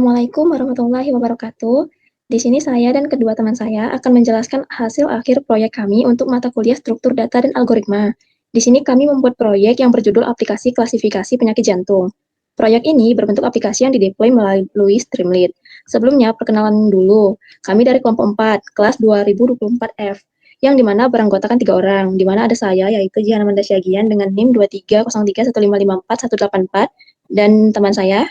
Assalamualaikum warahmatullahi wabarakatuh. Di sini saya dan kedua teman saya akan menjelaskan hasil akhir proyek kami untuk mata kuliah struktur data dan algoritma. Di sini kami membuat proyek yang berjudul aplikasi klasifikasi penyakit jantung. Proyek ini berbentuk aplikasi yang dideploy melalui Streamlit. Sebelumnya, perkenalan dulu. Kami dari kelompok 4, kelas 2024F, yang dimana beranggotakan 3 orang, dimana ada saya, yaitu Jihan Amanda Syagian dengan NIM 23031554, dan teman saya,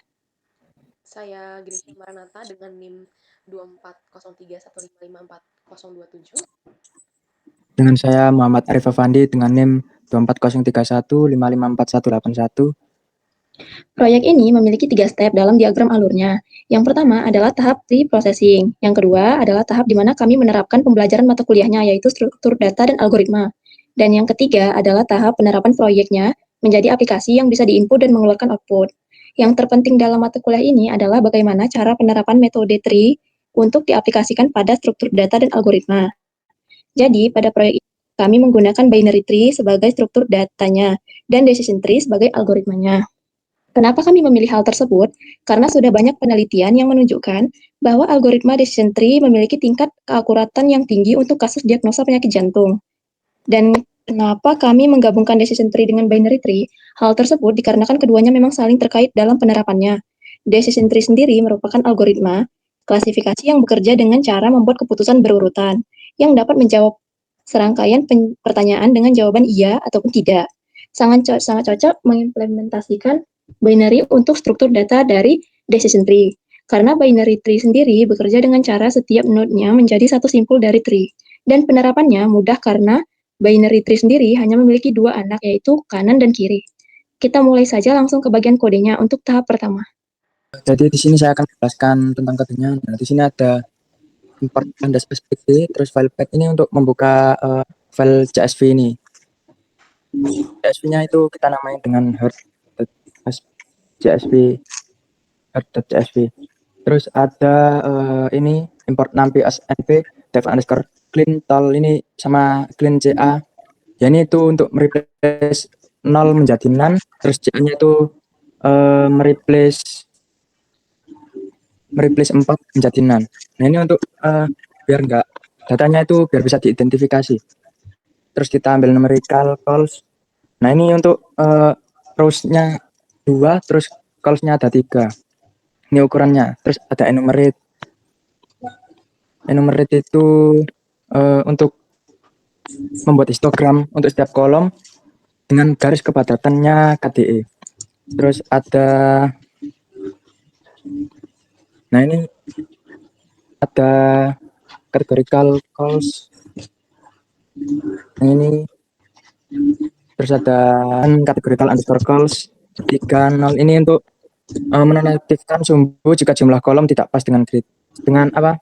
Saya Gracia Maranatha dengan NIM 240315540027. Dengan saya Muhammad Arif Afandi dengan NIM 240315541181. proyek ini memiliki 3 step dalam diagram alurnya. Yang pertama adalah tahap pre-processing. Yang kedua adalah tahap di mana kami menerapkan pembelajaran mata kuliahnya, yaitu struktur data dan algoritma. Dan yang ketiga adalah tahap penerapan proyeknya menjadi aplikasi yang bisa diinput dan mengeluarkan output. Yang terpenting dalam mata kuliah ini adalah bagaimana cara penerapan metode tree untuk diaplikasikan pada struktur data dan algoritma. Jadi, pada proyek ini kami menggunakan binary tree sebagai struktur datanya dan decision tree sebagai algoritmanya. Kenapa kami memilih hal tersebut? Karena sudah banyak penelitian yang menunjukkan bahwa algoritma decision tree memiliki tingkat keakuratan yang tinggi untuk kasus diagnosa penyakit jantung. Dan kenapa kami menggabungkan decision tree dengan binary tree? Hal tersebut dikarenakan keduanya memang saling terkait dalam penerapannya. Decision tree sendiri merupakan algoritma klasifikasi yang bekerja dengan cara membuat keputusan berurutan yang dapat menjawab serangkaian pertanyaan dengan jawaban iya ataupun tidak. Sangat cocok mengimplementasikan binary untuk struktur data dari decision tree. Karena binary tree sendiri bekerja dengan cara setiap node-nya menjadi satu simpul dari tree. Dan penerapannya mudah karena binary tree sendiri hanya memiliki 2 anak, yaitu kanan dan kiri. Kita mulai saja langsung ke bagian kodenya untuk tahap pertama. Jadi di sini saya akan menjelaskan tentang kodenya. Nah, di sini ada import _pd, terus file path ini untuk membuka file CSV ini. CSV-nya itu kita namai dengan heart.csv, heart.csv. Terus ada ini import numpy as np dev_clean tol ini sama clean ca. Ya ini itu untuk mereplace 0 menjadi none, terus ca-nya itu mereplace 4 menjadi none. Nah ini untuk biar enggak datanya itu biar bisa diidentifikasi. Terus kita ambil numerical calls. Nah ini untuk rows-nya 2, terus calls-nya ada 3. Ini ukurannya. Terus ada enumerate. Enumerate itu untuk membuat histogram untuk setiap kolom dengan garis kepadatannya KDE. Terus ada, nah ini ada categorical calls. Nah ini terus ada categorical underscore calls 30 ini untuk menonaktifkan sumbu jika jumlah kolom tidak pas dengan grid. Dengan apa?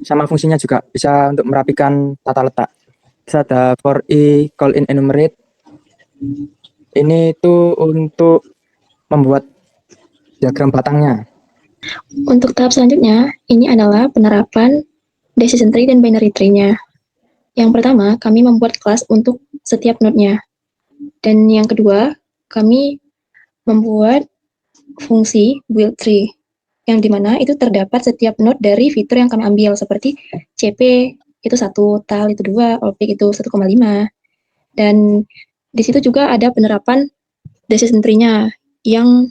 Sama fungsinya juga bisa untuk merapikan tata letak. Terus ada for i call in enumerate. Ini itu untuk membuat diagram batangnya. Untuk tahap selanjutnya, ini adalah penerapan decision tree dan binary tree-nya. Yang pertama, kami membuat kelas untuk setiap node-nya. Dan yang kedua, kami membuat fungsi build tree, yang dimana itu terdapat setiap node dari fitur yang kami ambil, seperti CP itu 1, TAL itu 2, OPIC itu 1,5. Dan di situ juga ada penerapan decision tree-nya yang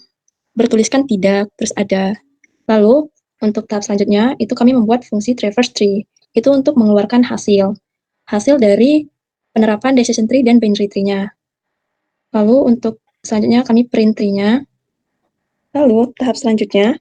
bertuliskan tidak, terus ada. Lalu, untuk tahap selanjutnya, itu kami membuat fungsi traverse tree. Itu untuk mengeluarkan hasil dari penerapan decision tree dan binary tree-nya. Lalu, untuk selanjutnya kami print tree-nya. Lalu, tahap selanjutnya,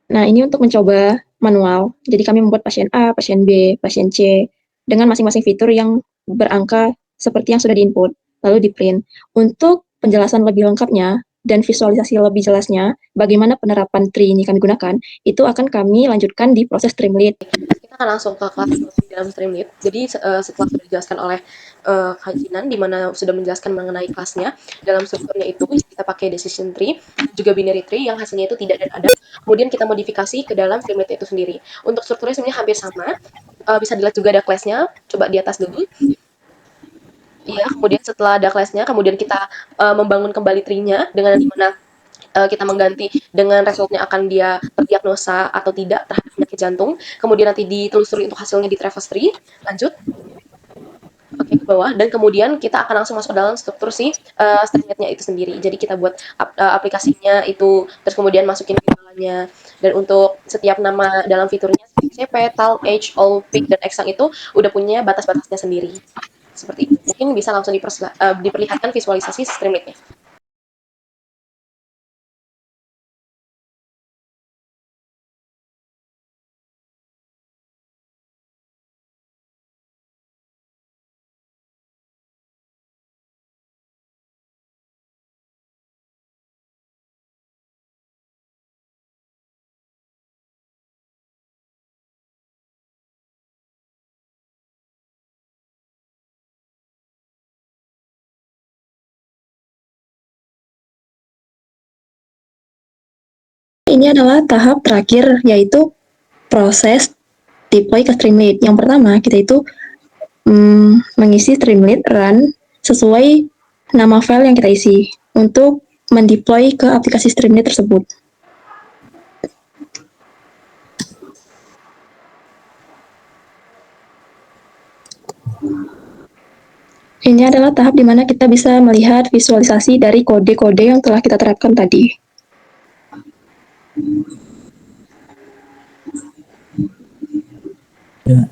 nah ini untuk mencoba manual. Jadi kami membuat pasien A, pasien B, pasien C, dengan masing-masing fitur yang berangka seperti yang sudah di-input, lalu di-print. Untuk penjelasan lebih lengkapnya, dan visualisasi lebih jelasnya, bagaimana penerapan tree ini kami gunakan, itu akan kami lanjutkan di proses Streamlit. Kita akan langsung ke kelas di dalam Streamlit. Jadi setelah sudah dijelaskan oleh Kak Jinan, di mana sudah menjelaskan mengenai kelasnya, dalam strukturnya itu kita pakai decision tree, juga binary tree yang hasilnya itu tidak dan ada. Kemudian kita modifikasi ke dalam Streamlit itu sendiri. Untuk strukturnya sebenarnya hampir sama. Bisa dilihat juga ada class-nya. Coba di atas dulu. Iya, kemudian setelah ada class-nya, kemudian kita membangun kembali tree-nya dengan dimana kita mengganti dengan resultnya akan dia terdiagnosa atau tidak terhadap penyakit jantung, kemudian nanti ditelusuri untuk hasilnya di Travis tree, lanjut. Oke, ke bawah dan kemudian kita akan langsung masuk dalam struktur si Streamlit-nya itu sendiri. Jadi kita buat aplikasinya itu, terus kemudian masukin fiturnya. Dan untuk setiap nama dalam fiturnya CP, TAL, H, All, Peak, dan Exang itu udah punya batas-batasnya sendiri. Seperti itu. Mungkin bisa langsung diperlihatkan visualisasi Streamlit-nya. Ini adalah tahap terakhir, yaitu proses deploy ke Streamlit. Yang pertama, kita itu mengisi Streamlit run sesuai nama file yang kita isi untuk mendeploy ke aplikasi Streamlit tersebut. Ini adalah tahap di mana kita bisa melihat visualisasi dari kode-kode yang telah kita terapkan tadi. Ya.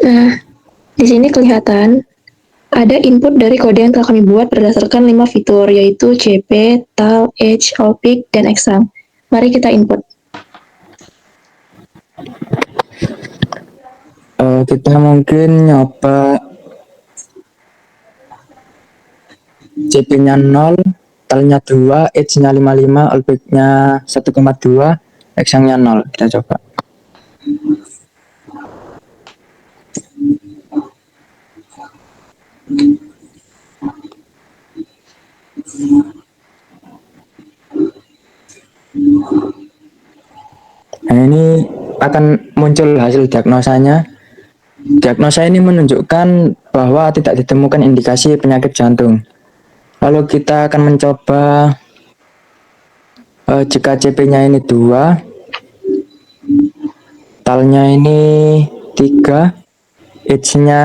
Nah, di sini kelihatan ada input dari kode yang telah kami buat berdasarkan 5 fitur, yaitu CP, TAL, H, Allpic, dan Exam. Mari kita input. Kita mungkin nyoba CP-nya 0, TAL-nya 2, H-nya 55, Allpic-nya 1,2, Exam-nya 0. Kita coba. Nah, ini akan muncul hasil diagnosanya. Diagnosa ini menunjukkan bahwa tidak ditemukan indikasi penyakit jantung. Lalu kita akan mencoba jika CP-nya ini 2, TAL-nya ini 3, H-nya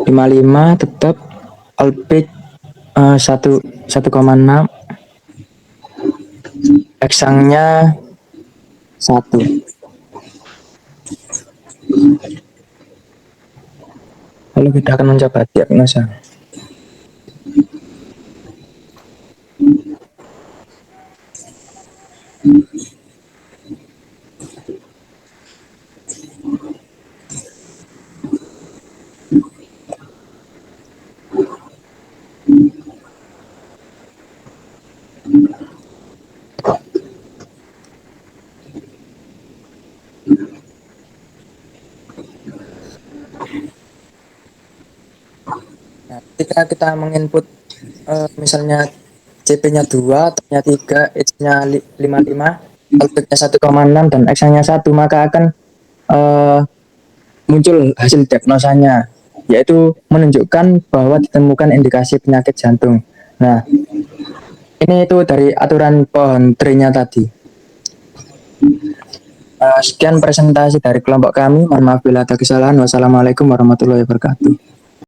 55 tetap, Allpic 1,6, Exang-nya 1. Lalu kita akan mencoba diagnosa. Nah, ketika kita menginput misalnya CP-nya 2, TAL-nya 3, H-nya 55, Allpic-nya 1,6 dan Exang-nya 1, maka akan muncul hasil diagnosanya, yaitu menunjukkan bahwa ditemukan indikasi penyakit jantung. Nah, ini itu dari aturan pohon tree-nya tadi. Sekian presentasi dari kelompok kami. Mohon maaf bila ada kesalahan. Wassalamualaikum warahmatullahi wabarakatuh.